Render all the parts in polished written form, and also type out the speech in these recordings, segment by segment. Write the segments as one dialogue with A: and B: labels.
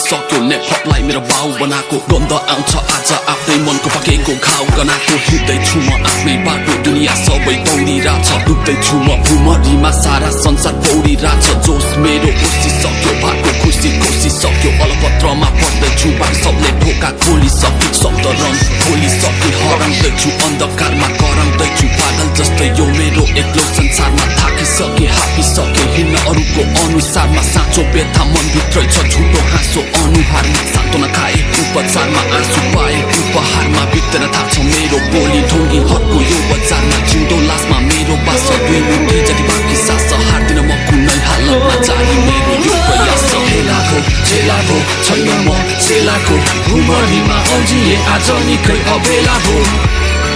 A: सक्यो नेपलाई मेरो बाउ बनाएको गन्ध आउँछ आज आफ्नै मनको पकेको घाउ गनाएको हिँड्दैछु म आफ्नै बाटो दुनियाँ सबै दौडिरहेछ डुब्दैछु म भुमरीमा सारा संसार पौडिरहेछ जोस मेरो ओसिसक्यो भएको खुसी खोसिसक्यो अलपत्रमा पर्दैछु बाई सबले ढोका खोलिसक्यो शब्द रङ खोलिसक्यो हराउँदैछु अन्धकारमा कराउँदैछु पागल जस्तै यो मेरो एक्लो संसारमा थाकिसके हापिसके हिँड्न अरूको अनुसारमा साँचो व्यथा मनभित्रै छ झुटो हाँसो अनुहारमा सान्त्वना खाए उपचारमा आँसु पाए उपहारमा बित्दैन थाहा छ मेरो बोली ढोङ्गी हर्को यो बजारमा जिउँदो लासमा मेरो बास दुई मुठी जति बाँकी सास हार्दिन म कुनै हालतमा जारी मेरो यो प्रयास हेलाको चेलाको छैन म चेलाको भुमरीमा अल्झिए आज निकै अबेला हो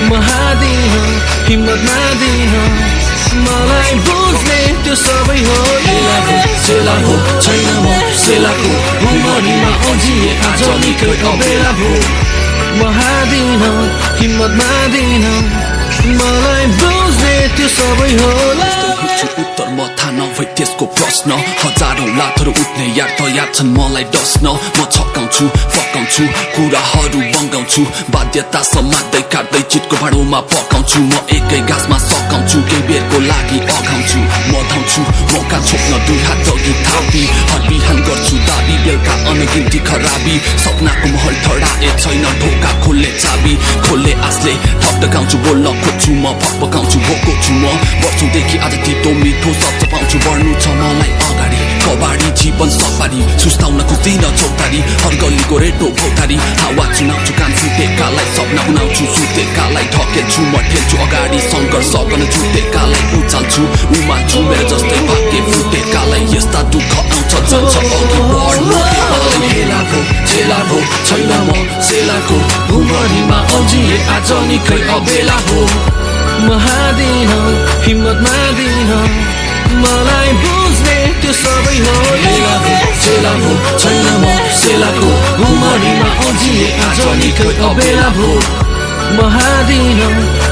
A: महादिन हिम्मत नदिन मलाई बुझ्ने त्यो सबै हो हेलाको चेलाको छैन म चेलाको भुमरीमा अल्झिए आज निकै अबेला हो महादिन हिम्मत नदिन मलाई बुझ्ने त्यो सबै होला उत्तरमा थाहा नभए त्यसको प्रश्न हजारौं लाखहरू उठ्ने याद तयार छन् मलाई डस्न म छकाउँछु फकाउँछु कुराहरू बङ्गाउँछु बाध्यता समात्दै काट्दै चिटको भाँडोमा पकाउँछु म एकै घाँसमा सकाउँछु केही बेरको लागि अघाउँछु म धाउँछु मौका छोप्न दुई हात अघि थापी हर बिहान गर्छु दाबी बेलुका अनगिन्ती खराबी सपनाको महल ठडाए छैन ढोका खोल्ने चाबी खोल्ने आसले ठकढकाउँछु बोल्न खोज्छु म फकफकाउँछु भोको छु म वर्षौंदेखि आज तितो मिठो शब्द पाउँछु बढ्नु छ मलाई अगाडि कबाडी जीवन सफारी सुस्ताउन खोज्दिन चौतारी हर गल्लीको रेटो भौतारी हावा चुनाउँछु कान सुतेकालाई सपना बनाउँछु सुतेकालाई ढकेल्छु म ठेल्छु अगाडि सङ्घर्ष गर्न छुटेकालाई उचाल्छु उमाल्छु मेरो जस्तै भाग्य फुटेकालाई यस्ता दुःख आउँछ जान्छ अघि बढ्नु हेलाको चेलाको छैन म चेलाको भुमरीमा अल्झिए आज निकै अबेला हो महादिन हिम्मत नदिन मलाई बुझ्ने त्यो सबै हो हेलाको चेलाको छैन म चेलाको भुमरीमा अल्झिए आज निकै अबेला हो महादिन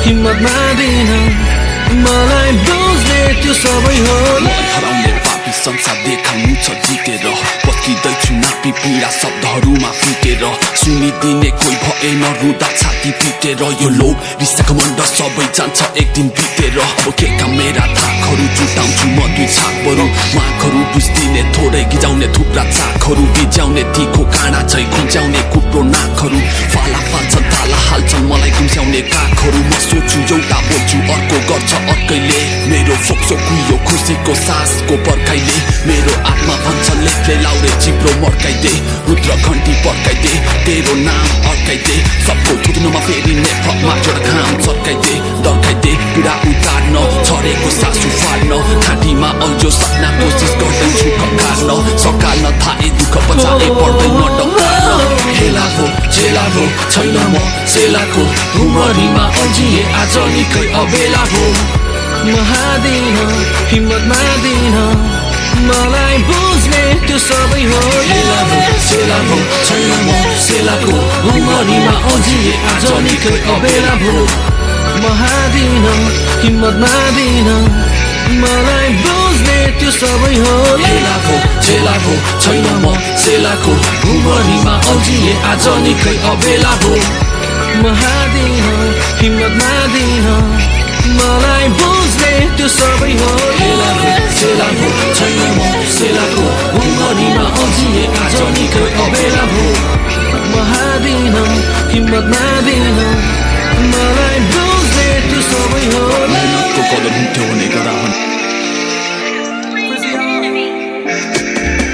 A: हिम्मत नदिन मलाई बुझ्ने त्यो सबै हो हराउने पापी संसार देखाउनु छ जितेर पस्किँदैछु नापी पीडा शब्दहरूमा फिटेर सुनिदिने कोही भएन रुँदा छाती पिटेर यो लोभ रिसाको मण्ड सबै जान्छ एक दिन बितेर अब के काम मेरा थाकहरू जुटाउँछु म दुई छाकहरू माखहरू बुझ्दिने थोरै गिजाउने थुप्रा चाकहरू बिजाउने तिखो काँडा झै खुम्च्याउने कुप्रो नाकहरू फाला फाल्छन् ताला हाल्छन् मलाई गुम्स्याउने काखहरू म सोच्छु एउटा बोल्छु अर्को गर्छ अर्कैले मेरो फोक्सो कुहियो खुसीको सासको पर्खाइले मेरो आत्मा भन्छ लेखले लाउरे चिप्रो मर्काइदे रुद्र घन्टी पर्काइदे तेरो नाम अर्काइदे सबको थुत्नुमा फेरि नेपमा जोड घाम चर्काइदे डर्काइदे पीडा उतार्न छरेको सासु फाड्न घाँटीमा अल्झो सपना कोसिस गर्दैछु ककार्न सकाल्न थाहे दुःख बचाए पर्दैन डकार्न हेलाको चेलाको छैन म चेलाको भुमरीमा अल्झिए आज निकै अबेला हो महादिन हिम्मत नदिन मलाई बुझ्ने त्यो सबै हो हेलाको चेलाको छैन म चेलाको भुमरीमा अल्झिए आज निकै अबेला हो महादिन हिम्मत नदिन मलाई बुझ्ने त्यो सबै हो हेलाको चेलाको छैन म चेलाको भुमरीमा अल्झिए आज निकै अबेला हो महादिन हिम्मत नदिन मलाई बुझ्ने त्यो सबै हो हेलाको चेलाको छैन म चेलाको भुमरीमा अल्झिए आज निकै अबेला हो महादिन हिम्मत नदिन मलाई बुझ्ने त्यो सबै हो मेहनतको कदर हुन्थ्यो भने गरा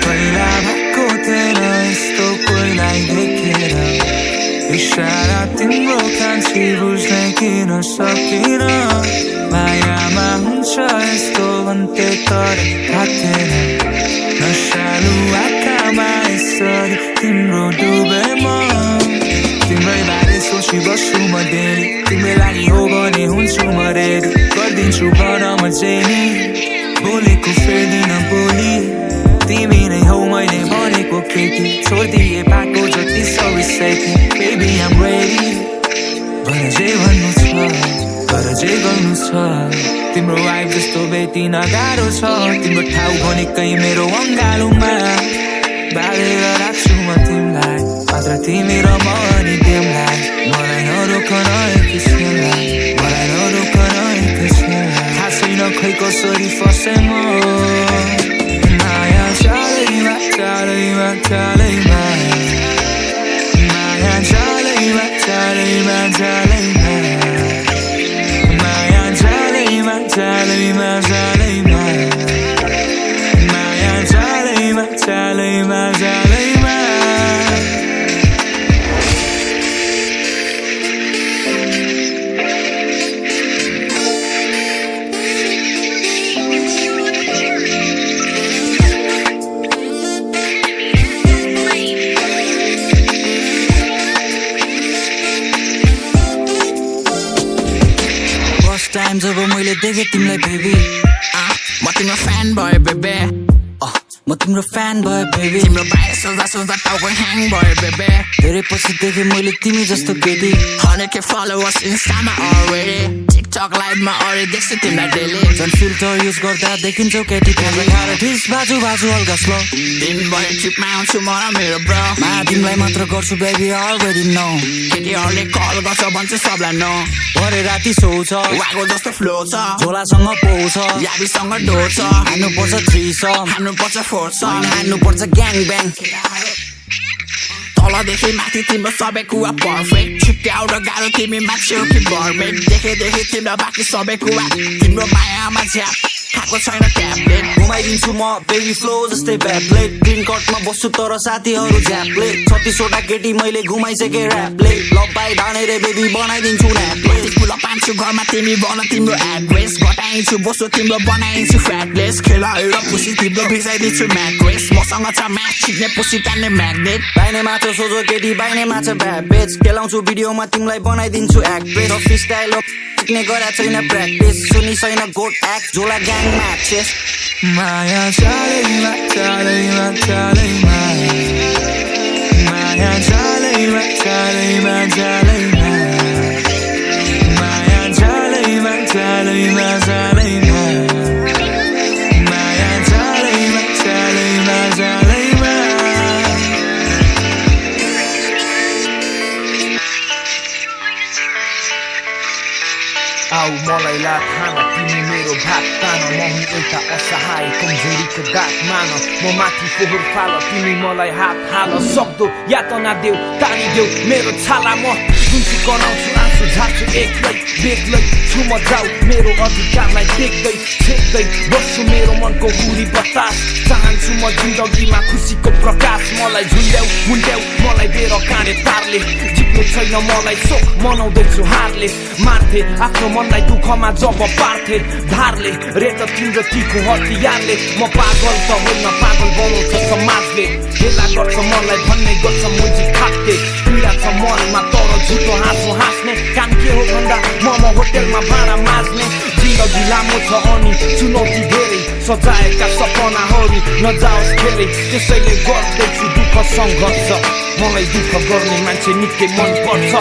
B: पहिला भएको थिएन यस्तो कोहीलाई देखेर इशारा तिम्रो कान्छी बुझ्नै किन सकिन मायामा हुन्छ यस्तो अन्त्य तर थाहा थिएन नशालु आँखामा यसरी तिम्रो डुबे म तिम्रै बारे सोची बस्छु म डेली तिम्रो लागि हो भने हुन्छु म रेडी गरिदिन्छु भन म जेनी बोलेको फेर्दिन बोली तिमी नै हौ मैले भनेको केटी छोडिदिए बाटो जति सबै सेकी बेबी आम रेडी भन जे भन्नु छ तर जे गर्नु छ तिम्रो वाइफ जस्तो भेटिन गाह्रो छ तिम्रो ठाउँ भनेकै मेरो अङ्गालोमा बालेर राख्छु म तिमीलाई मात्र तिमी र म अनि तिमीलाई मलाई नरोक न एकछिनलाई मलाई नरोक न एकछिनलाई थाहा छैन खै कसरी फसे म माया चालैमा चालैमा चालैमा माया चालैमा चालैमा चालैमा माया चालैमा चालैमा चालैमा माया चालैमा चालैमा चालैमा
C: टाइम जब मैले देखेँ तिमीलाई बेबी
D: म तिम्रो फ्यान भयो बेबे
C: म तिम्रो फ्यान भयो बेबी
D: तिम्रो बारे सोच्दा सोच्दा टाउको ह्याङ भयो बेबे
C: धेरै पछि देखेँ मैले तिमी जस्तो केटी
D: 100K फलोवर्स इन्स्टामा अलरेडी टिकटक लाइभमा अरे देख्छु तिमीलाई डेली
C: झन् फिल्टर युज गर्दा देखिन्छौ केटी फेरि खाएर ठिस बाजु बाजु हल्का स्लो
D: दिनभरि ट्रिपमा आउँछु म र मेरो ब्रो
C: माया तिमीलाई मात्र गर्छु बेबी अलरेडी नो
D: केटीहरूले कल गर्छ भन्छु सबलाई नो
C: भरे राति सोच
D: वागो जस्तो फ्लो छ
C: झोलासँग पोछ
D: याबीसँग डो छ
C: हान्नुपर्छ 3 सम
D: हान्नुपर्छ 4 सम
C: हान्नुपर्छ ग्याङ ब्याङ
D: तलदेखि माथि तिम्रो सबै कुरा पर्फेक्ट छुट्याउ र गाह्रो तिमी मान्छे हो कि बर्मेट देखेदेखि तिम्रो बाँकी सबै कुरा तिम्रो मायामा झ्याप खाएको छैन ट्याब्लेट
C: घुमाइदिन्छु म बेबी फ्लो जस्तै ब्याब्लेट ग्रिन कटमा बस्छु तर साथीहरू झ्याप्ले 36वटा केटी मैले घुमाइसकेँ ऱ्यापले लभ बाई धानेर बेबी बनाइदिन्छु ऱ्यापले
D: ठुलो पान्छु घरमा तिमी बन तिम्रो एड्रेस घटाइन्छु बस्छु तिम्रो बनाइन्छु फ्याटलेस खेलाएर पुसी तिम्रो भिजाइदिन्छु म्याट्रेस मसँग छ म्याच छिट्ने पुसी तान्ने म्याग्नेट
C: बाइने माछा सोझो केटी बाइने माछा ब्याबेज खेलाउँछु भिडियोमा तिमीलाई बनाइदिन्छु एक्ट्रेस फ्री स्टाइल सिक्ने गरा छैन प्र्याक्टिस सुनि छैन गोट एक्ट झोला ग्याङ म्याचेस
B: माया चालैमा चालैमा चालैमा माया चालैमा चालैमा चालैमा माया चालैमा चालैमा चालैमा माया चालैमा चालैमा चालैमा
E: आऊ मलाई ला खान तिमी मेरो भात तान म हुँ एउटा असहाय कमजोरीको दाग मान म माथि फोहोर फाल तिमी मलाई हात हाल सक्दो यातना देऊ तानिदेऊ मेरो छाला म जुनसु कराउँछु आँसु झार्छु एक्लै बेग्लै छु म जाऊ मेरो अधिकारलाई देख्दै छेक्दै बस्छु मेरो मनको हुरी बतास चाहन्छु म जिन्दगीमा खुसीको प्रकाश मलाई झुन्ड्याउ मुन्ड्याउ मलाई बेर काँडे तारले जित्नु छैन मलाई सोख मनाउँदैछु हारले मार्थे आफ्नो मनलाई दुःखमा जब पार्थे धारले रेट तिम्रो तीखो हतियारले म पागल त होइन पागल बनाउँछ समाजले हेला गर्छ मलाई भन्ने गर्छ मुजी खाप्ते पीडा छ मनमा तर झुटो हाँसो हाँस्ने काम के हो भन्दा म होटेलमा भाँडा माझ्ने जिन्दगी लामो छ अनि चुनौती धेरै सजाएका सपनाहरू नजाओस् खेले त्यसैले गर्दैछु दुःख सङ्घर्ष मलाई दुःख गर्ने मान्छे निकै मन पर्छ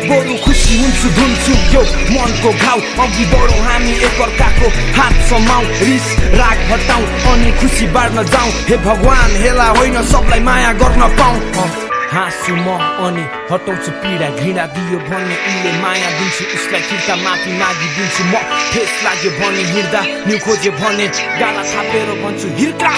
E: बरु खुसी हुन्छु धुन्छु यो मनको घाउ अघि बढौँ हामी एकअर्काको हात समाउ रिस राग हटाउ अनि खुसी बाँड्न जाउँ हे भगवान हेला होइन सबलाई माया गर्न पाऊँ हाँसु म अनि हटाउँछु पीडा घृणा दियो भन्ने उनले माया दिन्छु उसलाई फिर्ता माफी मागिदिन्छु म ठेस लाग्यो भने हिँड्दा न्यु खोज्यो भने गाला थापेर भन्छु हिर्का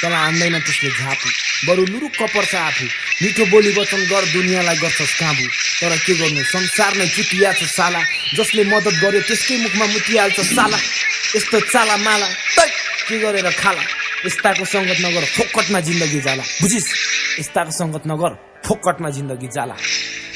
E: तर हान्दैन त्यसले झापु बरु लुरुक्क पर्छ आफू मिठो बोली वचन गर दुनियाँलाई गर्छस् काबु तर के गर्नु संसार नै चुतिया छ साला जसले मद्दत गर्यो त्यसकै मुखमा मुतिहाल्छ साला यस्तो चाला माला के गरेर खाला यस्ताको सङ्गत नगर फोकटमा जिन्दगी जाला बुझिस् यस्ताको सङ्गत नगर फोकटमा जिन्दगी जाला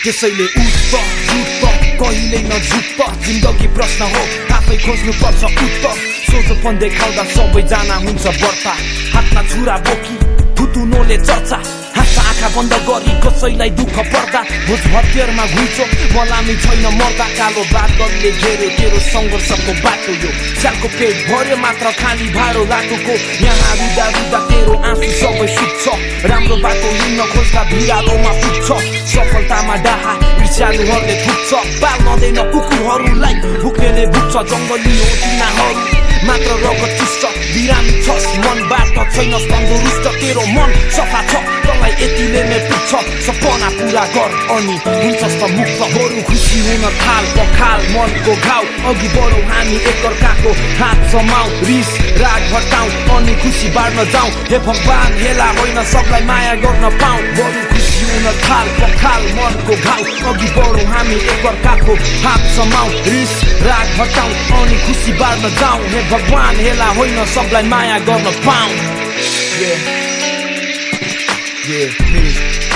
E: त्यसैले उठ जुट कहिल्यै नझुट जिन्दगी प्रश्न हो आफै खोज्नुपर्छ उत्तर सोझोपन देखाउँदा सबैजना हुन्छ बर्ता हातमा छुरा बोकी थुतुनोले चर्चा हाँसा आँखा बन्द गरी कसैलाई दुःख पर्दा भोज हतियारमा घुइँचो मलामी छैन मर्दा कालो बादलले घेर्यो तेरो सङ्घर्षको बाटो यो स्यालको पेट भर्यो मात्र खाली भारो लाटोको यहाँ रुदा रुदा तेरो आँसु सबै सुत्छ राम्रो बाटो हिँड्न खोज्दा भिरालोमा पुग्छ सफलतामा डाहा ईर्ष्यालुहरूले थुक्छ बाल नदैन कुकुरहरूलाई भुक्नेले भुक्छ जङ्गली हो तिनीहरू मात्र रगत चुस्छ बिरामी छस् मनबाट छैनस् तन्दुरुस्त तेरो मन सफा छ तँलाई यतिले नै पुग्छ सपना पुरा गर अनि हुन्छस् त मुक्त बरु खुसी हुन थाल पखाल मनको घाउ अघि बढौँ हामी एकअर्काको हात समाउ रिस राग हटाउ अनि खुसी बाँड्न जाउँ हे भगवान हेला होइन सबलाई माया गर्न पाऊ बरु खुसी हुन थाल पखाल मनको घाउ अघि बढौँ हामी एकअर्काको हात समाउ रिस राग हटाउ अनि खुसी बाँड्न जाउँ हे भगवान हेला होइन सबलाई माया गर्न पाऊ
B: Yeah, please.